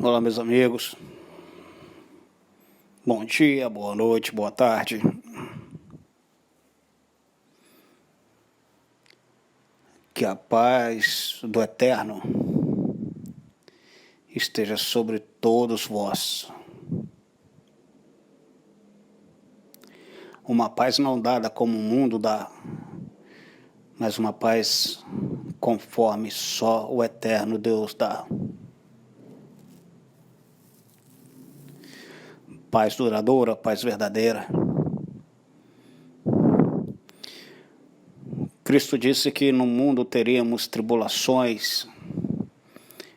Olá, meus amigos. Bom dia, boa noite, boa tarde. Que a paz do Eterno esteja sobre todos vós. Uma paz não dada como o mundo dá, mas uma paz conforme só o Eterno Deus dá. Paz duradoura, paz verdadeira. Cristo disse que no mundo teríamos tribulações.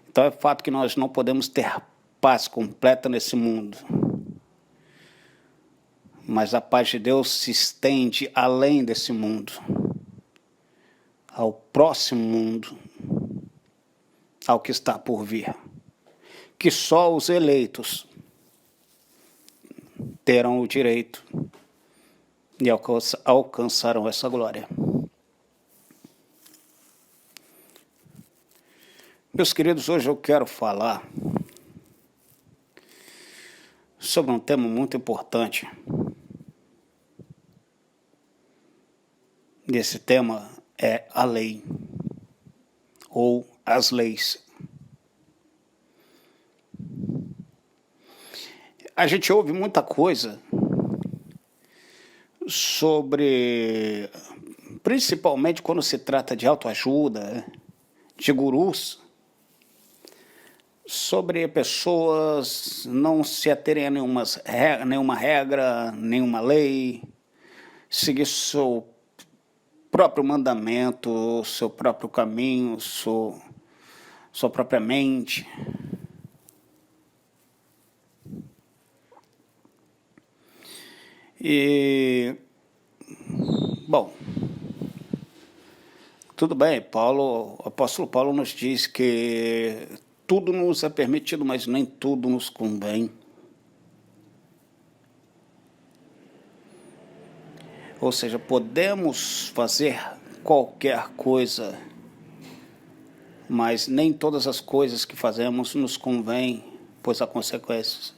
Então é fato que nós não podemos ter paz completa nesse mundo. Mas a paz de Deus se estende além desse mundo, ao próximo mundo, ao que está por vir. Que só os eleitos terão o direito e alcançarão essa glória. Meus queridos, hoje eu quero falar sobre um tema muito importante. E esse tema é a lei, ou as leis. A gente ouve muita coisa sobre, principalmente quando se trata de autoajuda, de gurus, sobre pessoas não se aterem a nenhuma regra, nenhuma lei, seguir seu próprio mandamento, seu próprio caminho, sua própria mente. E, bom, tudo bem, o apóstolo Paulo nos diz que tudo nos é permitido, mas nem tudo nos convém. Ou seja, podemos fazer qualquer coisa, mas nem todas as coisas que fazemos nos convém, pois há consequências.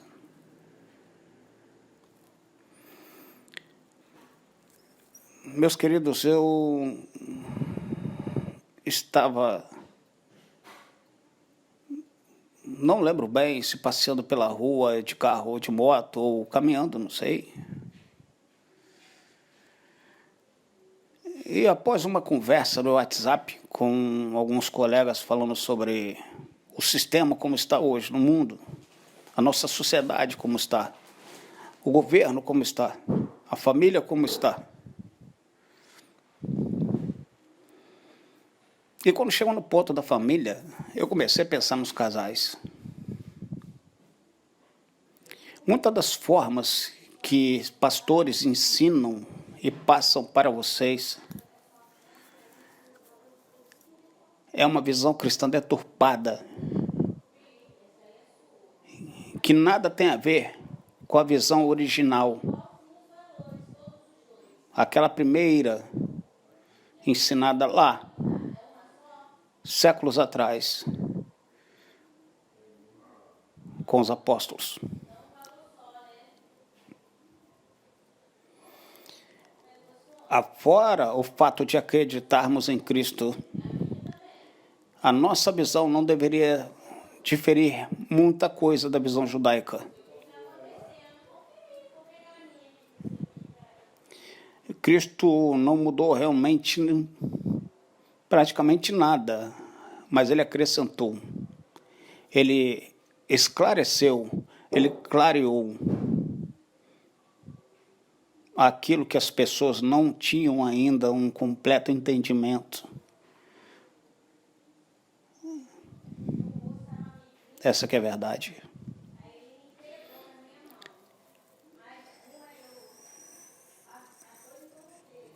Meus queridos, eu estava, não lembro bem se passeando pela rua de carro ou de moto ou caminhando, não sei. E após uma conversa no WhatsApp com alguns colegas falando sobre o sistema como está hoje no mundo, a nossa sociedade como está, o governo como está, a família como está. E quando chegou no ponto da família, eu comecei a pensar nos casais. Muitas das formas que pastores ensinam e passam para vocês é uma visão cristã deturpada, que nada tem a ver com a visão original, aquela primeira ensinada lá, séculos atrás, com os apóstolos. Afora o fato de acreditarmos em Cristo, a nossa visão não deveria diferir muita coisa da visão judaica. Cristo não mudou realmente praticamente nada, mas ele acrescentou, ele esclareceu, ele clareou aquilo que as pessoas não tinham ainda um completo entendimento. Essa que é a verdade.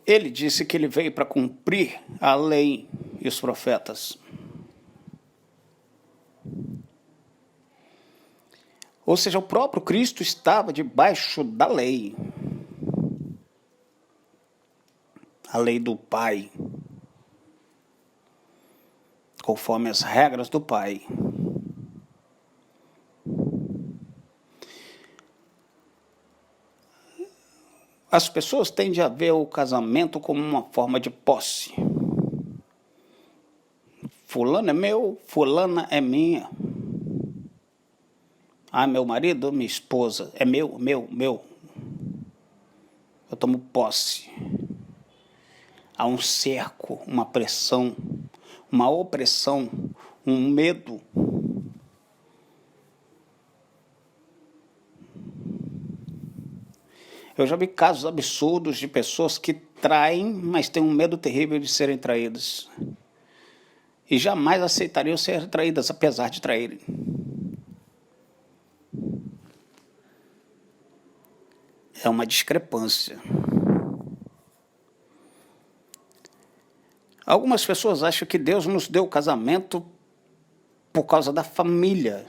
Ele disse que ele veio para cumprir a lei e os profetas. Ou seja, o próprio Cristo estava debaixo da lei. A lei do Pai. Conforme as regras do Pai. As pessoas tendem a ver o casamento como uma forma de posse. Fulano é meu, fulana é minha. Ah, meu marido, minha esposa, é meu, meu. Eu tomo posse. Há um cerco, uma pressão, uma opressão, um medo. Eu já vi casos absurdos de pessoas que traem, mas têm um medo terrível de serem traídas. E jamais aceitariam ser traídas, apesar de traírem. É uma discrepância. Algumas pessoas acham que Deus nos deu o casamento por causa da família.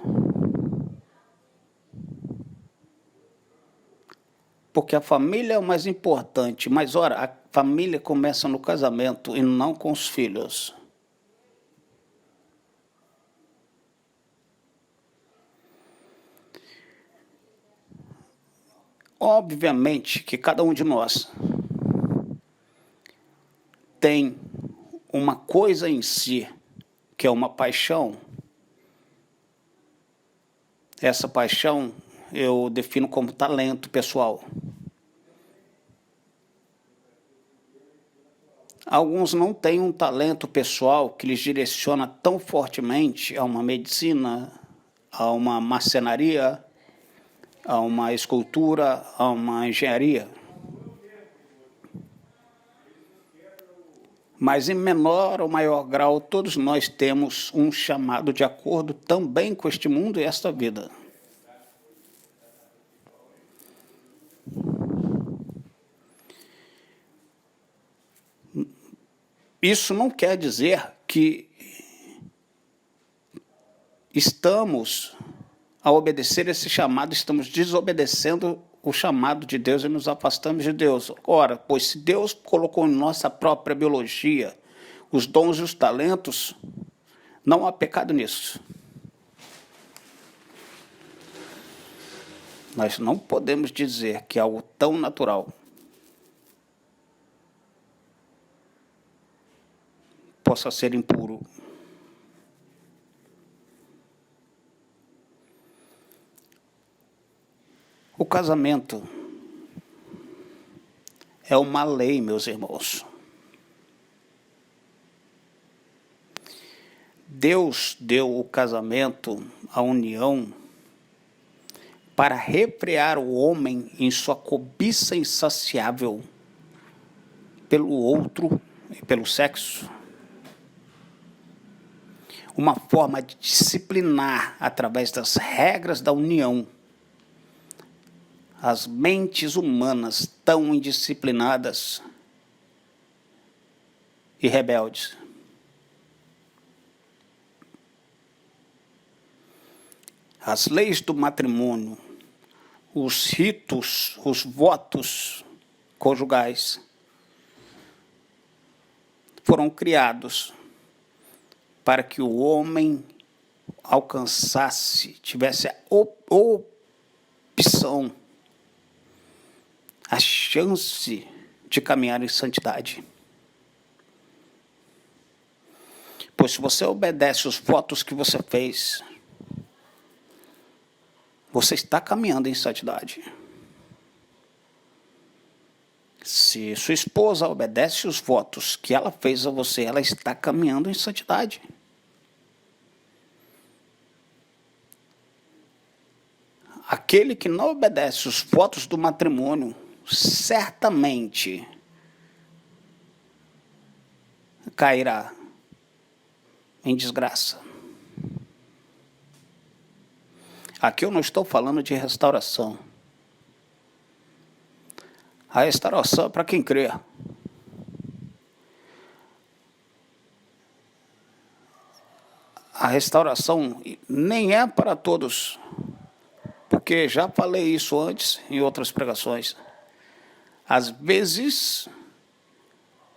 Porque a família é o mais importante. Mas, ora, a família começa no casamento e não com os filhos. Obviamente que cada um de nós tem uma coisa em si, que é uma paixão. Essa paixão eu defino como talento pessoal. Alguns não têm um talento pessoal que lhes direciona tão fortemente a uma medicina, a uma marcenaria, a uma escultura, a uma engenharia. Mas em menor ou maior grau, todos nós temos um chamado de acordo também com este mundo e esta vida. Isso não quer dizer que estamos a obedecer esse chamado, estamos desobedecendo o chamado de Deus e nos afastamos de Deus. Ora, pois se Deus colocou em nossa própria biologia os dons e os talentos, não há pecado nisso. Nós não podemos dizer que algo tão natural possa ser impuro. O casamento é uma lei, meus irmãos. Deus deu o casamento, a união, para refrear o homem em sua cobiça insaciável pelo outro e pelo sexo. Uma forma de disciplinar, através das regras da união, as mentes humanas tão indisciplinadas e rebeldes. As leis do matrimônio, os ritos, os votos conjugais foram criados para que o homem alcançasse, tivesse a opção, a chance de caminhar em santidade. Pois se você obedece os votos que você fez, você está caminhando em santidade. Se sua esposa obedece os votos que ela fez a você, ela está caminhando em santidade. Aquele que não obedece os votos do matrimônio, certamente cairá em desgraça. Aqui eu não estou falando de restauração. A restauração é para quem crê. A restauração nem é para todos, porque já falei isso antes em outras pregações. Às vezes,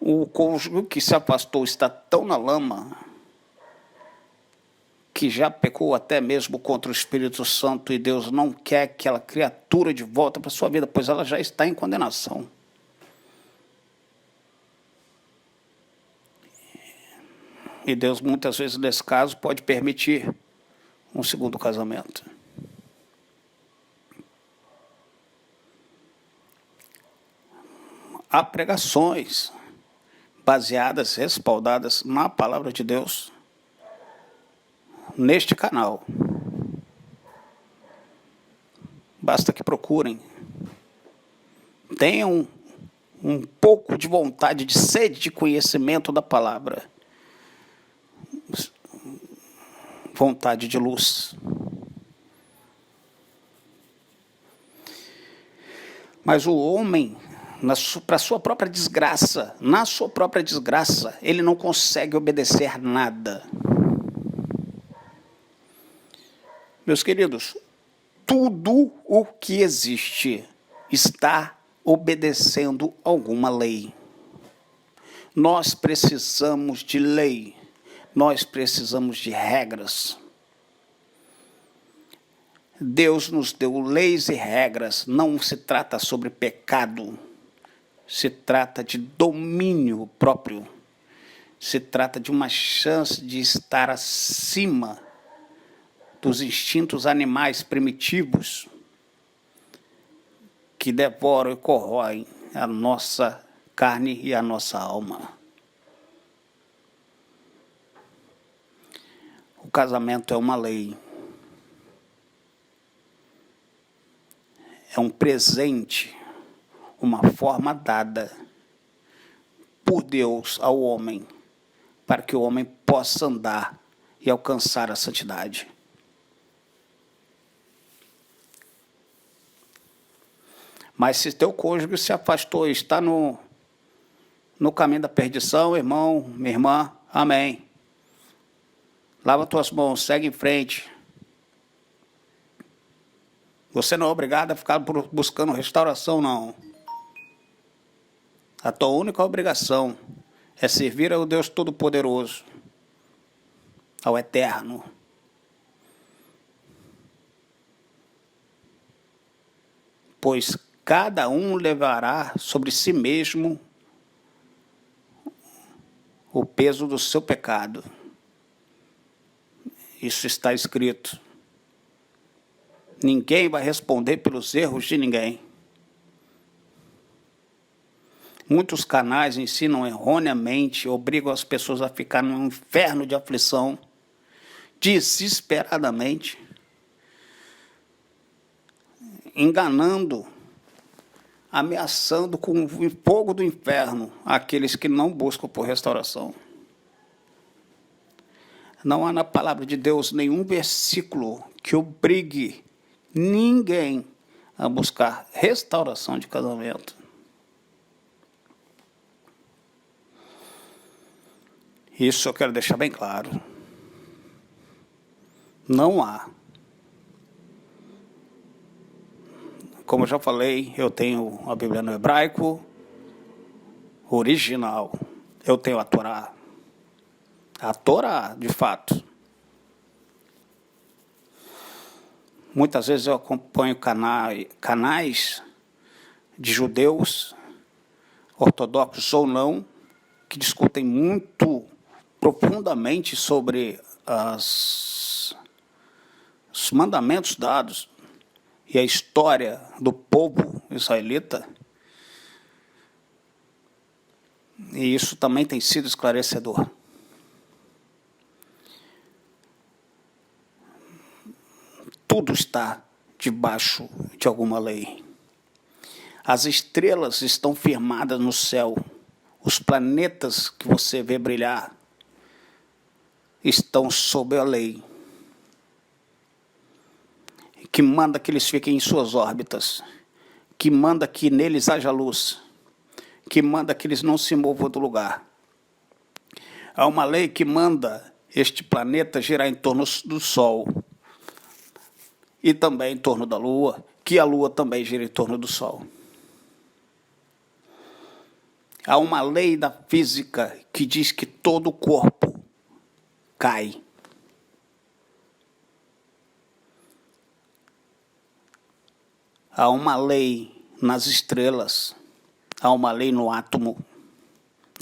o cônjuge que se afastou está tão na lama que já pecou até mesmo contra o Espírito Santo e Deus não quer aquela criatura de volta para a sua vida, pois ela já está em condenação. E Deus, muitas vezes, nesse caso, pode permitir um segundo casamento. Há pregações baseadas, respaldadas na palavra de Deus neste canal. Basta que procurem. Tenham um pouco de vontade, de sede de conhecimento da palavra. Vontade de luz. Mas o homem, para sua própria desgraça, na sua própria desgraça, ele não consegue obedecer nada. Meus queridos, tudo o que existe está obedecendo alguma lei. Nós precisamos de lei. Nós precisamos de regras. Deus nos deu leis e regras. Não se trata sobre pecado. Se trata de domínio próprio. Se trata de uma chance de estar acima dos instintos animais primitivos que devoram e corroem a nossa carne e a nossa alma. O casamento é uma lei. É um presente, uma forma dada por Deus ao homem, para que o homem possa andar e alcançar a santidade. Mas se teu cônjuge se afastou e está no caminho da perdição, irmão, minha irmã, amém. Lava tuas mãos, segue em frente. Você não é obrigado a ficar buscando restauração, não. A tua única obrigação é servir ao Deus Todo-Poderoso, ao Eterno. Pois cada um levará sobre si mesmo o peso do seu pecado. Isso está escrito. Ninguém vai responder pelos erros de ninguém. Muitos canais ensinam erroneamente, obrigam as pessoas a ficar num inferno de aflição, desesperadamente, enganando, ameaçando com o fogo do inferno aqueles que não buscam por restauração. Não há na palavra de Deus nenhum versículo que obrigue ninguém a buscar restauração de casamento. Isso eu quero deixar bem claro. Não há. Como eu já falei, eu tenho a Bíblia no hebraico original. Eu tenho a Torá. A Torá, de fato. Muitas vezes eu acompanho canais de judeus, ortodoxos ou não, que discutem muito profundamente sobre os mandamentos dados e a história do povo israelita. E isso também tem sido esclarecedor. Tudo está debaixo de alguma lei. As estrelas estão firmadas no céu. Os planetas que você vê brilhar estão sob a lei, que manda que eles fiquem em suas órbitas, que manda que neles haja luz, que manda que eles não se movam do lugar. Há uma lei que manda este planeta girar em torno do Sol e também em torno da Lua, que a Lua também gira em torno do Sol. Há uma lei da física que diz que todo o corpo cai. Há uma lei nas estrelas, há uma lei no átomo,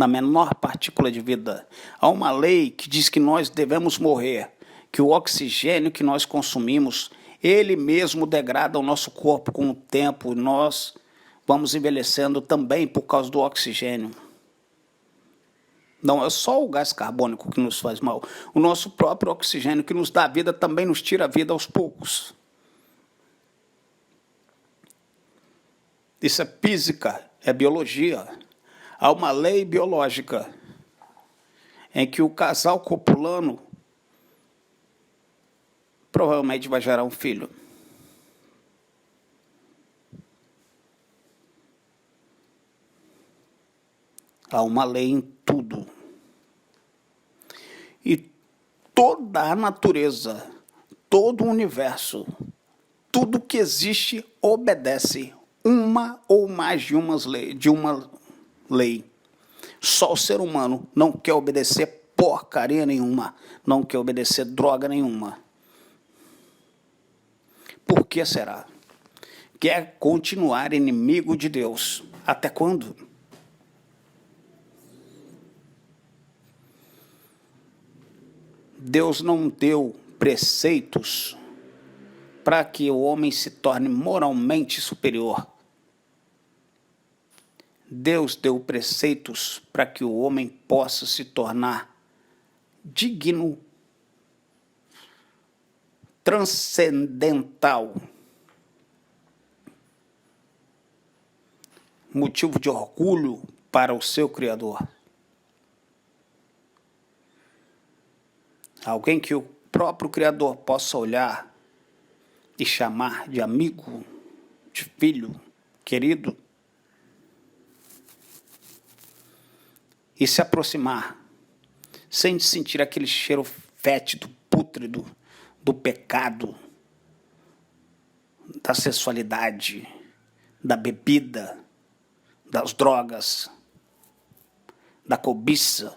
na menor partícula de vida. Há uma lei que diz que nós devemos morrer, que o oxigênio que nós consumimos, ele mesmo degrada o nosso corpo com o tempo, nós vamos envelhecendo também por causa do oxigênio. Não é só o gás carbônico que nos faz mal, o nosso próprio oxigênio que nos dá vida também nos tira a vida aos poucos. Isso é física, é biologia. Há uma lei biológica em que o casal copulando provavelmente vai gerar um filho. Há uma lei em tudo. E toda a natureza, todo o universo, tudo que existe obedece uma ou mais de uma lei. Só o ser humano não quer obedecer porcaria nenhuma, não quer obedecer droga nenhuma. Por que será? Quer continuar inimigo de Deus. Até quando? Deus não deu preceitos para que o homem se torne moralmente superior. Deus deu preceitos para que o homem possa se tornar digno, transcendental, motivo de orgulho para o seu Criador. Alguém que o próprio Criador possa olhar e chamar de amigo, de filho, querido, e se aproximar, sem sentir aquele cheiro fétido, pútrido, do pecado, da sensualidade, da bebida, das drogas, da cobiça.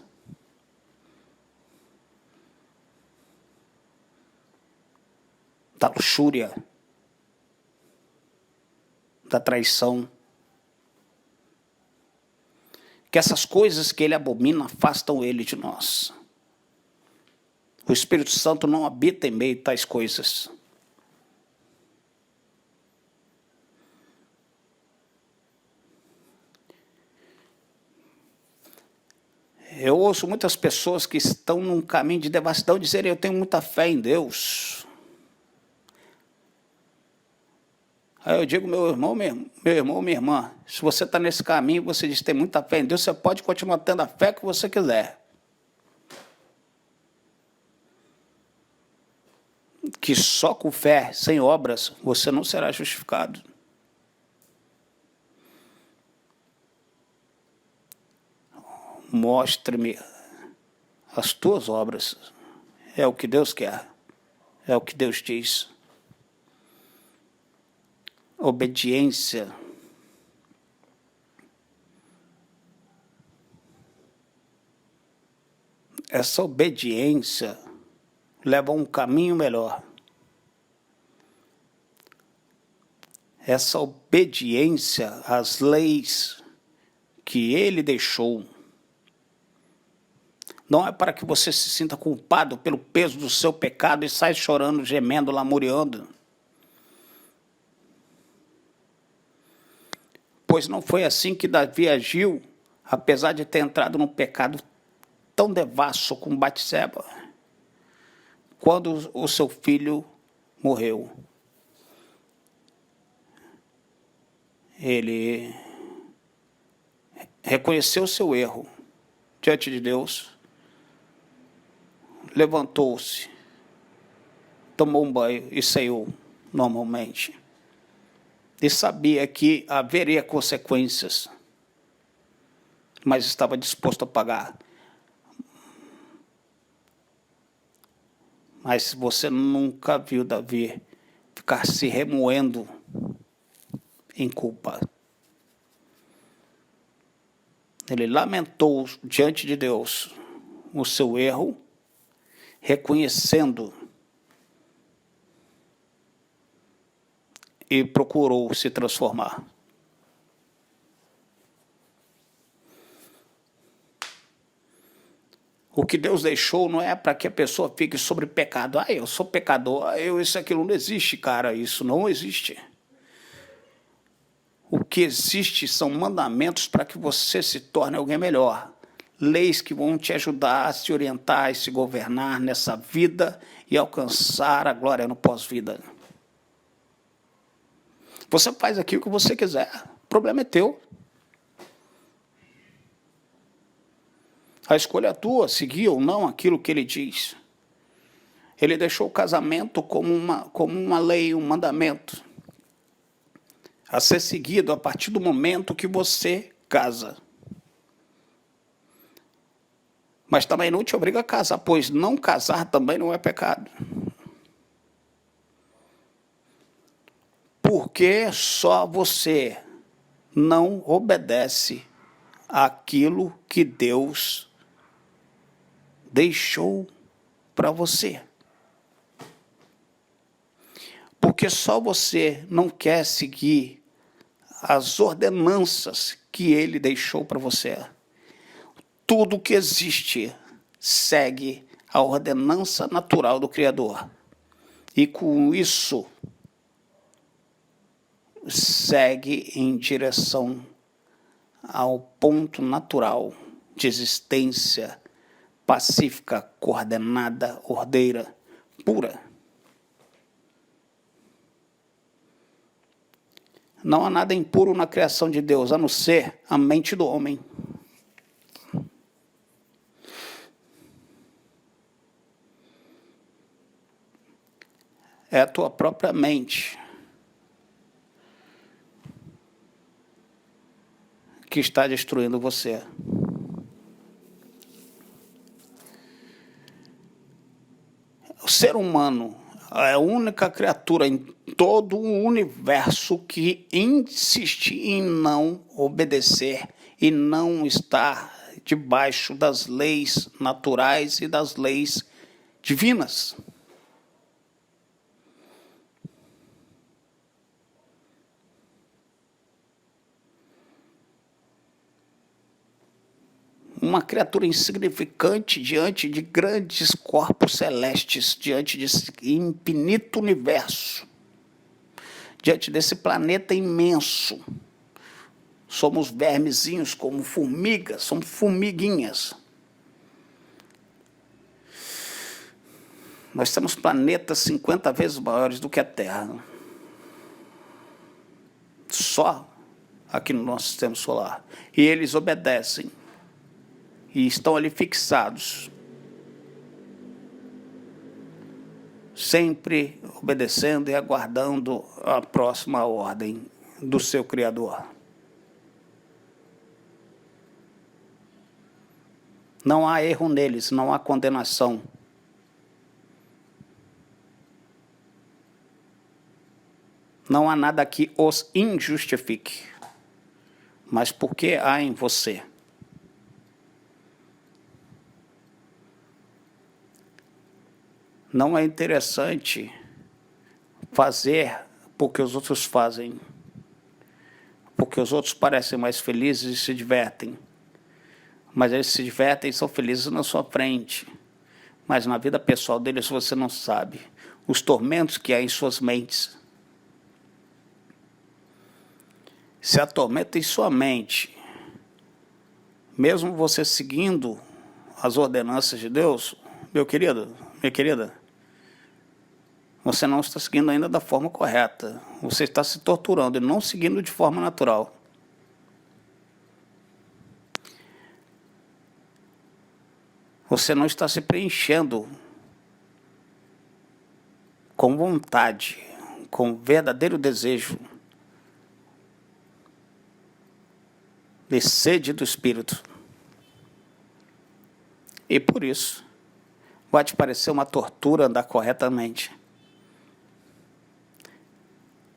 Da luxúria, da traição. Que essas coisas que ele abomina afastam ele de nós. O Espírito Santo não habita em meio a tais coisas. Eu ouço muitas pessoas que estão num caminho de devassidão dizerem: eu tenho muita fé em Deus. Aí eu digo: meu irmão, minha irmã, se você está nesse caminho, você diz que tem muita fé em Deus, você pode continuar tendo a fé que você quiser. Que só com fé, sem obras, você não será justificado. Mostre-me as tuas obras. É o que Deus quer. É o que Deus diz. Obediência. Essa obediência leva a um caminho melhor. Essa obediência às leis que ele deixou não é para que você se sinta culpado pelo peso do seu pecado e saia chorando, gemendo, lamuriando. Pois não foi assim que Davi agiu, apesar de ter entrado num pecado tão devasso como Batseba, quando o seu filho morreu. Ele reconheceu o seu erro diante de Deus, levantou-se, tomou um banho e saiu normalmente. E sabia que haveria consequências, mas estava disposto a pagar. Mas você nunca viu Davi ficar se remoendo em culpa. Ele lamentou diante de Deus o seu erro, reconhecendo e procurou se transformar. O que Deus deixou não é para que a pessoa fique sobre pecado. Ah, eu sou pecador, isso, aquilo. Não existe, cara, isso não existe. O que existe são mandamentos para que você se torne alguém melhor. Leis que vão te ajudar a se orientar e se governar nessa vida e alcançar a glória no pós-vida. Você faz aqui o que você quiser, o problema é teu. A escolha é tua, seguir ou não aquilo que ele diz. Ele deixou o casamento como uma lei, um mandamento, a ser seguido a partir do momento que você casa. Mas também não te obriga a casar, pois não casar também não é pecado. Porque só você não obedece àquilo que Deus deixou para você. Porque só você não quer seguir as ordenanças que ele deixou para você. Tudo que existe segue a ordenança natural do Criador. E com isso, segue em direção ao ponto natural de existência pacífica, coordenada, ordeira, pura. Não há nada impuro na criação de Deus, a não ser a mente do homem. É a tua própria mente que está destruindo você. O ser humano é a única criatura em todo o universo que insiste em não obedecer e não estar debaixo das leis naturais e das leis divinas. Uma criatura insignificante diante de grandes corpos celestes, diante desse infinito universo, diante desse planeta imenso. Somos vermezinhos como formigas, somos formiguinhas. Nós temos planetas 50 vezes maiores do que a Terra. Só aqui no nosso sistema solar. E eles obedecem. E estão ali fixados, sempre obedecendo e aguardando a próxima ordem do seu Criador. Não há erro neles, não há condenação. Não há nada que os injustifique, mas porque há em você. Não é interessante fazer porque os outros fazem, porque os outros parecem mais felizes e se divertem. Mas eles se divertem e são felizes na sua frente. Mas na vida pessoal deles você não sabe os tormentos que há em suas mentes. Se atormenta em sua mente, mesmo você seguindo as ordenanças de Deus, meu querido, minha querida, você não está seguindo ainda da forma correta. Você está se torturando e não seguindo de forma natural. Você não está se preenchendo com vontade, com verdadeiro desejo de sede do Espírito. E por isso, vai te parecer uma tortura andar corretamente.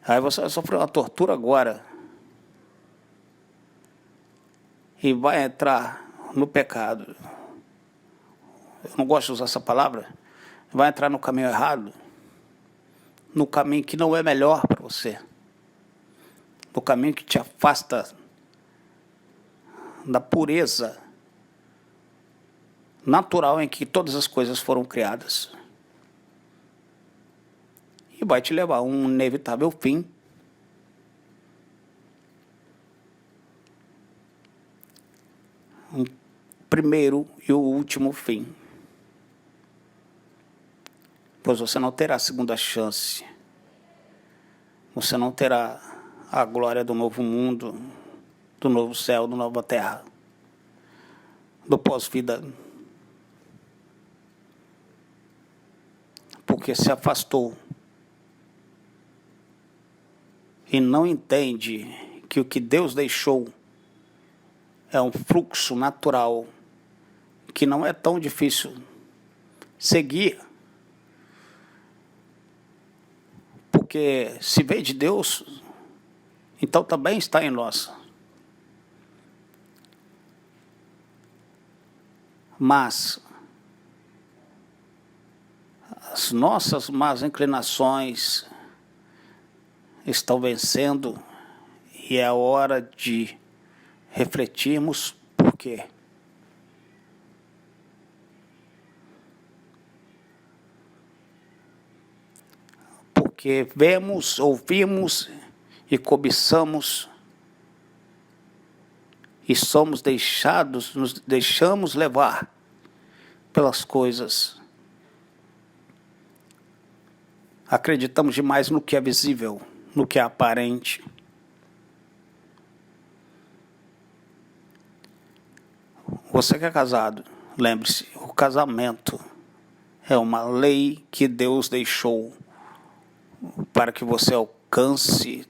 Aí você vai sofrer uma tortura agora e vai entrar no pecado. Eu não gosto de usar essa palavra. Vai entrar no caminho errado, no caminho que não é melhor para você, no caminho que te afasta da pureza natural em que todas as coisas foram criadas. E vai te levar a um inevitável fim. Um primeiro e o último fim. Pois você não terá segunda chance. Você não terá a glória do novo mundo, do novo céu, da nova terra, do pós-vida. Porque se afastou e não entende que o que Deus deixou é um fluxo natural que não é tão difícil seguir. Porque se veio de Deus, então também está em nós. Mas as nossas más inclinações estão vencendo e é a hora de refletirmos por quê. Porque vemos, ouvimos e cobiçamos e somos deixados, nos deixamos levar pelas coisas. Acreditamos demais no que é visível, no que é aparente. Você que é casado, lembre-se, o casamento é uma lei que Deus deixou para que você alcance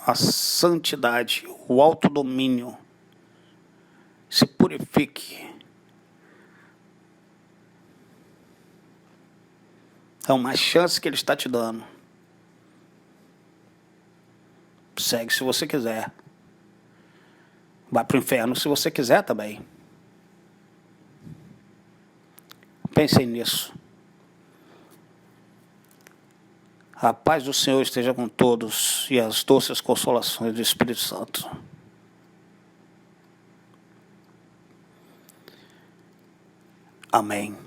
a santidade, o autodomínio, se purifique. É uma chance que Ele está te dando. Segue se você quiser. Vai para o inferno se você quiser também. Pensem nisso. A paz do Senhor esteja com todos e as doces consolações do Espírito Santo. Amém.